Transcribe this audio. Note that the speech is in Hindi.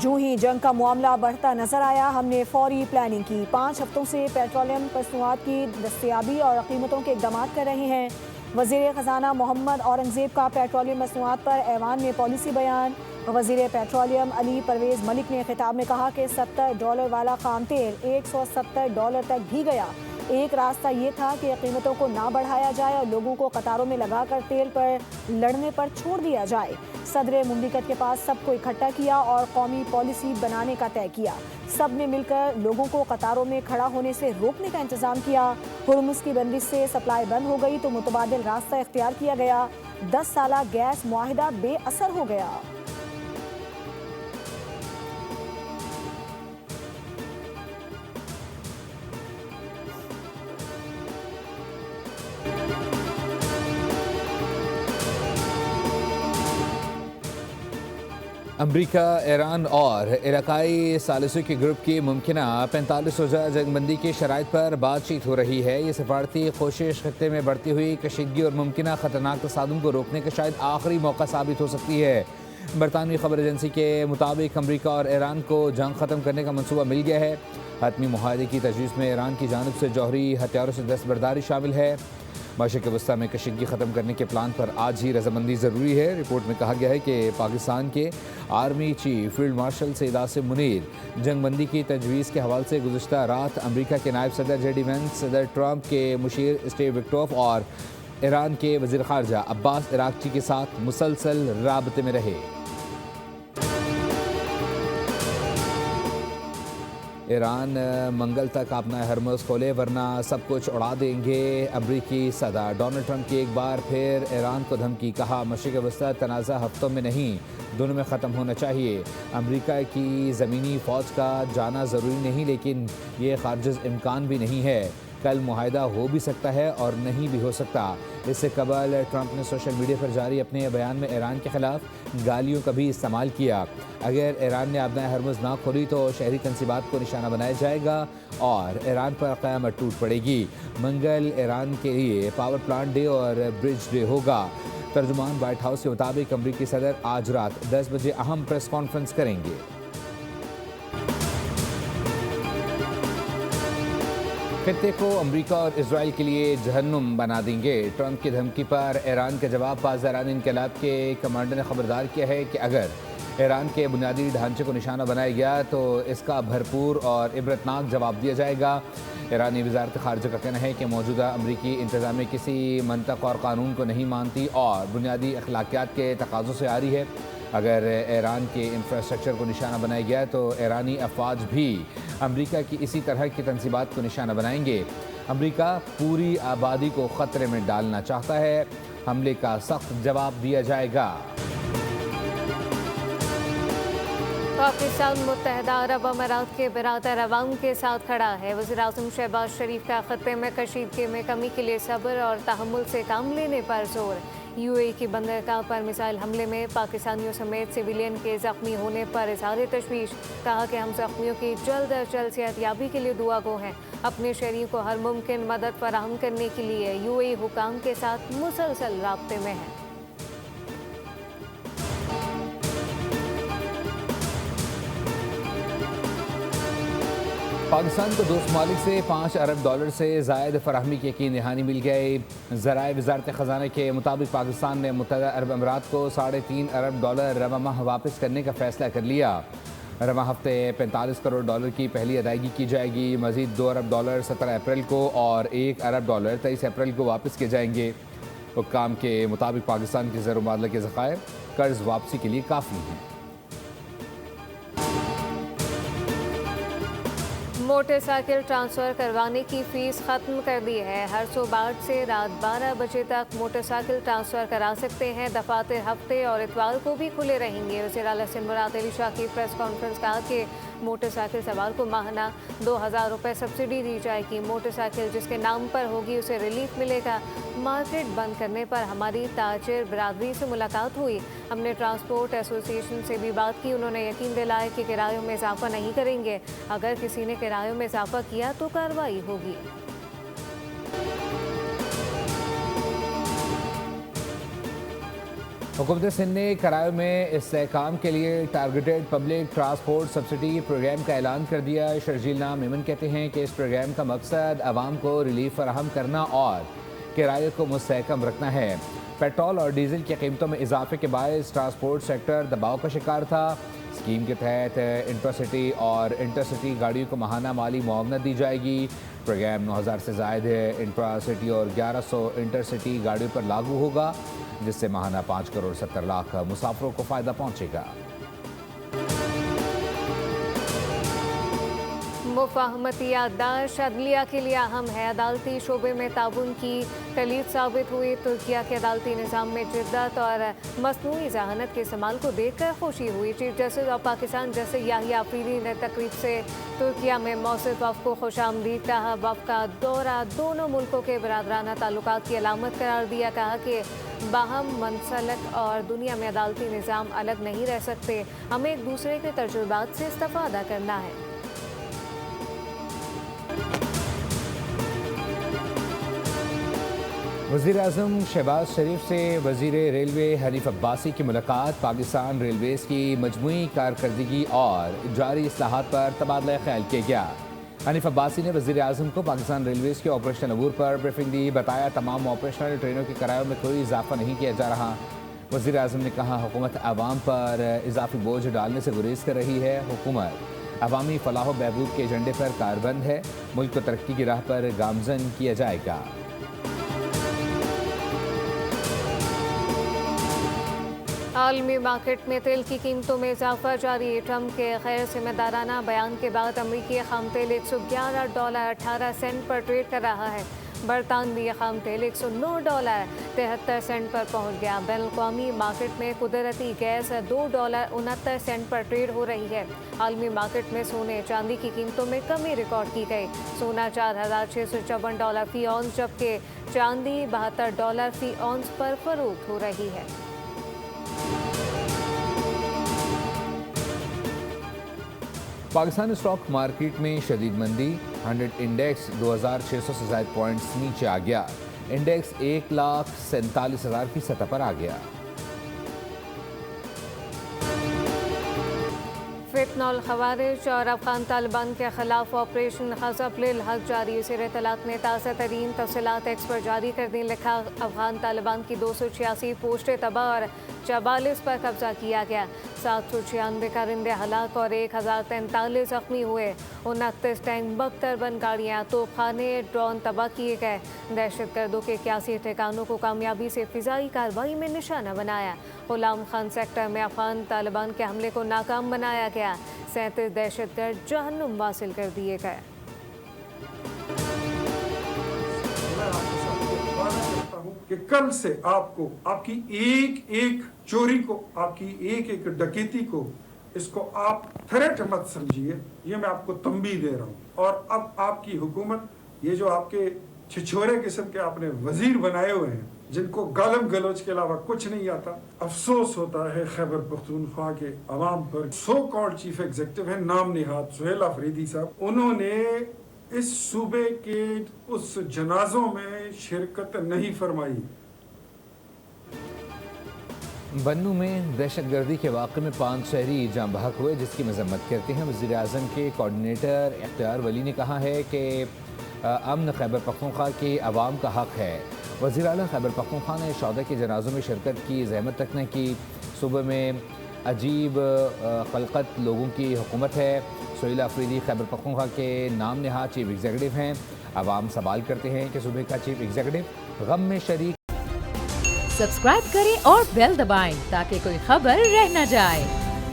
जो ही जंग का मामला बढ़ता नजर आया, हमने फौरी प्लानिंग की। 5 हफ्तों से पेट्रोलियम मसनूआत की दस्तियाबी और कीमतों के इक़दाम कर रहे हैं। वज़ीर ख़जाना मोहम्मद औरंगज़ेब का पेट्रोलियम मसनूआत पर ऐवान में पॉलिसी बयान। वज़ीर पेट्रोलियम अली परवेज़ मलिक ने खिताब में कहा कि $70 वाला खाम तेल $170 तक भी गया। एक रास्ता ये था कि कीमतों को ना बढ़ाया जाए और लोगों को कतारों में लगाकर तेल पर लड़ने पर छोड़ दिया जाए। सदर मुमलिकत के पास सबको इकट्ठा किया और कौमी पॉलिसी बनाने का तय किया। सब ने मिलकर लोगों को कतारों में खड़ा होने से रोकने का इंतजाम किया। हुर्मुज़ की बंदिश से सप्लाई बंद हो गई तो मुतबादिल रास्ता इख्तियार किया गया। 10 साला गैस मुआहिदा बेअसर हो गया। अमरीका, ईरान और इलाकाई सालिसों के ग्रुप की मुमकिना 45 रोज़ा जंगबंदी की शराइत पर बातचीत हो रही है। ये सफारती कोशिश खत्ते में बढ़ती हुई कशीदगी और मुमकिना ख़तरनाक तसादुम को रोकने का शायद आखिरी मौका साबित हो सकती है। बरतानवी खबर एजेंसी के मुताबिक अमरीका और ईरान को जंग ख़त्म करने का मनसूबा मिल गया है। हतमी मुआहदे की तजवीज़ में ईरान की जानब से जौहरी हथियारों से दस्तबरदारी शामिल है। मशरिक़ वस्ता में कशीदगी ख़त्म करने के प्लान पर आज ही रजामंदी ज़रूरी है। रिपोर्ट में कहा गया है कि पाकिस्तान के army chief field marshal Syed Asim Munir जंगबंदी की तजवीज़ के हवाले से गुज़िश्ता रात अमरीका के नायब सदर जेडी वेंस, सदर ट्रंप के मुशीर स्टीव विक्टोफ और ईरान के वज़ीर ख़ारजा अब्बास इराक़ची के साथ मुसलसल राबते में रहे। ईरान मंगल तक अपना हरमुज़ खोले वरना सब कुछ उड़ा देंगे। अमरीकी सदर डोनाल्ड ट्रंप की एक बार फिर ईरान को धमकी। कहा मशरिक़ वस्ता तनाज़ा हफ्तों में नहीं, दोनों में ख़त्म होना चाहिए। अमरीका की ज़मीनी फ़ौज का जाना ज़रूरी नहीं, लेकिन ये खारजिज़ इम्कान भी नहीं है। कल मुआहिदा हो भी सकता है और नहीं भी हो सकता। इससे कबल ट्रंप ने सोशल मीडिया पर जारी अपने बयान में ईरान के खिलाफ गालियों का भी इस्तेमाल किया। अगर ईरान ने अपना हरमुज़ ना खोली तो शहरी तंसीबात को निशाना बनाया जाएगा और ईरान पर क़यामत टूट पड़ेगी। मंगल ईरान के लिए पावर प्लांट डे और ब्रिज डे होगा। तर्जुमान वाइट हाउस के मुताबिक अमरीकी सदर आज रात 10 बजे अहम प्रेस कॉन्फ्रेंस करेंगे। खित्ते को अमरीका और इजराइल के लिए जहन्नुम बना देंगे। ट्रंप की धमकी पर ईरान के जवाब पासदारान इनकलाब के कमांडर ने खबरदार किया है कि अगर ईरान के बुनियादी ढांचे को निशाना बनाया गया तो इसका भरपूर और इबरतनाक जवाब दिया जाएगा। ईरानी वज़ारत ख़ारजा का कहना है कि मौजूदा अमरीकी इंतज़ाम किसी मंतक़ और कानून को नहीं मानती और बुनियादी अखलाकियात के तकाज़ों से आ रही है। अगर ईरान के इंफ्रास्ट्रक्चर को निशाना बनाया गया तो ईरानी अफवाज भी अमरीका की इसी तरह की तंसीबात को निशाना बनाएंगे। अमरीका पूरी आबादी को ख़तरे में डालना चाहता है। हमले का सख्त जवाब दिया जाएगा। पाकिस्तान मुत्तहदा अरब अमारात के बिरादर अवाम के साथ खड़ा है। वज़ीर-ए-आज़म शहबाज शरीफ का खत्ते में कशीदगी में कमी के लिए सब्र और तहम्मुल से काम लेने पर जोर। यूएई की बंदरगाह पर मिसाइल हमले में पाकिस्तानियों समेत सिविलियन के ज़ख्मी होने पर इज़हार तशवीश। कहा कि हम ज़ख्मियों की जल्द अज जल्द सेहतयाबी के लिए दुआ गो हैं। अपने शहरियों को हर मुमकिन मदद फराहम करने के लिए यूएई हुकाम के साथ मुसलसल राब्ते में है। पाकिस्तान को दोस्त मालिक से $5 अरब से ज़ायद फराहमी की यकीन दहानी मिल गई। ज़राए वज़ारत ख़ज़ाना के मुताबिक पाकिस्तान ने मुत्तहदा अरब अमीरात को $3.5 अरब रवा माह वापस करने का फ़ैसला कर लिया। रवा हफ्ते $45 करोड़ की पहली अदायगी की जाएगी। मज़ीद $2 अरब 17 अप्रैल को और $1 अरब 23 अप्रैल को वापस किए जाएंगे। हुक्काम के मुताबिक पाकिस्तान के ज़र मुबादला के ज़खायर कर्ज़ वापसी के लिए काफ़ी हैं। मोटरसाइकिल ट्रांसफ़र करवाने की फ़ीस ख़त्म कर दी है। हर सुबाह से रात 12 बजे तक मोटरसाइकिल ट्रांसफ़र करा सकते हैं। दफातर हफ्ते और इतवार को भी खुले रहेंगे। वज़ीर आला सिंध मुराद अली शाह की प्रेस कॉन्फ्रेंस कहा कि मोटरसाइकिल सवार को माहाना 2000 रुपये सब्सिडी दी जाएगी। मोटरसाइकिल जिसके नाम पर होगी उसे रिलीफ मिलेगा। मार्केट बंद करने पर हमारी ताजिर बरादरी से मुलाकात हुई। हमने ट्रांसपोर्ट एसोसिएशन से भी बात की। उन्होंने यकीन दिलाया कि किरायों में इजाफा नहीं करेंगे। अगर किसी ने किरायों में इजाफा किया तो कार्रवाई होगी। हुकूमत सिंध ने करायों में इस्तेहकाम के लिए targeted public transport subsidy program का ऐलान कर दिया। शर्जीला मेमन कहते हैं कि इस प्रोग्राम का मकसद आवाम को रिलीफ फराहम करना और किराए को मुस्तहकम रखना है। पेट्रोल और डीजल की कीमतों में इजाफे के बायस ट्रांसपोर्ट सेक्टर दबाव का शिकार था। स्कीम के तहत इंट्रासिटी और इंटरसिटी गाड़ियों को माहाना माली मुआवनत दी जाएगी। प्रोग्राम 9000 से ज़ायद इंट्रासिटी और 1100 इंटरसिटी गाड़ियों पर लागू होगा, जिससे माहाना 5 करोड़ 70 लाख मुसाफिरों को फ़ायदा पहुँचेगा। मुफाहमती याददाश्त अदलिया के लिए अहम है। अदालती शोबे में ताउन की कलीद साबित हुई। तुर्किया के अदालती निज़ाम में जिद्दत और मसनूई जहानत के इस्तेमाल को देखकर खुशी हुई। Chief justice of Pakistan justice Yahya Afridi ने तकरीब से तुर्किया में मौसूल वफ़द को खुशामदीद कहा। वफ़द का दौरा दोनों मुल्कों के बरादराना ताल्लुकात की अलामत करार दिया। कहा कि बाहम मनसलक और दुनिया में अदालती निज़ाम अलग नहीं रह सकते, हमें एक दूसरे के तजुर्बात से इस्तिफ़ादा करना है। वज़ीर-ए-आज़म शहबाज शरीफ से वज़ीर रेलवे हनीफ अब्बासी की मुलाकात। पाकिस्तान रेलवेज़ की मजमूई कारकर्दगी और जारी इस्लाहात पर तबादला ख्याल किया गया। हनीफ अब्बासी ने वज़ीर-ए-आज़म को पाकिस्तान रेलवेज़ के ऑपरेशनल अबूर पर ब्रीफिंग दी। बताया तमाम ऑपरेशनल ट्रेनों के किरायों में कोई इजाफा नहीं किया जा रहा। वज़ीर-ए-आज़म ने कहा हुकूमत आवाम पर इजाफी बोझ डालने से गुरेज कर रही है। हुकूमत अवामी फलाह बहबूद के एजेंडे पर कारबंद है। मुल्क को तरक्की की राह पर गामजन किया जाएगा। आलमी मार्केट में तेल की कीमतों में इजाफा जारी। ट्रंप के गैर जिम्मेदाराना बयान के बाद अमरीकी खाम तेल $111.18 पर ट्रेड कर रहा है। बरतानवी खाम तेल $109.73 पर पहुंच गया। बैनुल-अक़वामी मार्केट में कुदरती गैस $2.69 पर ट्रेड हो रही है। आलमी मार्केट में सोने चांदी की कीमतों में कमी रिकॉर्ड की गई। सोना $4,654 फी औंस, जबकि चांदी $72 फी औंस पर फरोख्त हो रही है। पाकिस्तान स्टॉक मार्केट में शदीद मंदी। 100 इंडेक्स 2600 से ज़ायद पॉइंट्स नीचे आ गया। इंडेक्स 1,47,000 की सतह पर आ गया। फितनल खवारिज और अफगान तालिबान के खिलाफ ऑपरेशन हज़ब लिल हक जारी। ज़ेर इत्तलात ने ताज़ा तरीन तफसीलात एक्स पर जारी कर दी। लिखा अफगान तालिबान की 286 पोस्टें तबाह और 44 पर कब्जा किया गया। 796 कारिंदे हलाक और 1043 जख्मी हुए। 29 टैंक, 72 बन गाड़ियाँ, तोपखाने, ड्रोन तबाह किए गए। दहशतगर्दों के 81 ठिकानों को कामयाबी से फ़िज़ाई कार्रवाई में निशाना बनाया। गुलाम खान सेक्टर में अफगान तालिबान के हमले को नाकाम बनाया गया। 37 दहशतगर्द जहन्नुम वासिल कर दिए गए। कि कल से आपको आपकी एक एक चोरी को, आपकी एक एक डकैती को, इसको आप थ्रेट मत समझिए। ये मैं आपको तंबीह दे रहा हूँ। और अब आपकी हुकूमत, ये जो आपके छिछोरे किस्म के आपने वजीर बनाए हुए हैं, जिनको गालम गलोच के अलावा कुछ नहीं आता, अफसोस होता है खैबर पख्तूनख्वा के अवाम पर। सो कॉल्ड चीफ एग्जीक्यूटिव है नाम निहाद सुहेल अफरीदी साहब, उन्होंने इस सूबे के उस जनाजों में शिरकत नहीं फरमाई। बन्नू में दहशतगर्दी के वाक़े में 5 शहरी जाँ बहक हुए, जिसकी मजम्मत करते हैं वज़ीर-ए-आज़म के कोऑर्डिनेटर इख्तियार वली ने कहा है कि अमन खैबर पख्तूनख्वा के अवाम का हक है। वज़ीर आला खैबर पख्तूनख्वा ने शौदा के जनाजों में शिरकत की ज़हमत तक न की। सूबे में अजीब खलकत लोगों की हुकूमत है। सुहेल अफरीदी खैबर पख्तूनख्वा के नाम नहाद चीफ एग्जीक्यूटिव हैं। अवाम सवाल करते हैं कि सूबे का चीफ एग्जीक्यूटिव गम में शरीक। सब्सक्राइब करें और बेल दबाएं ताकि कोई खबर रह न जाए।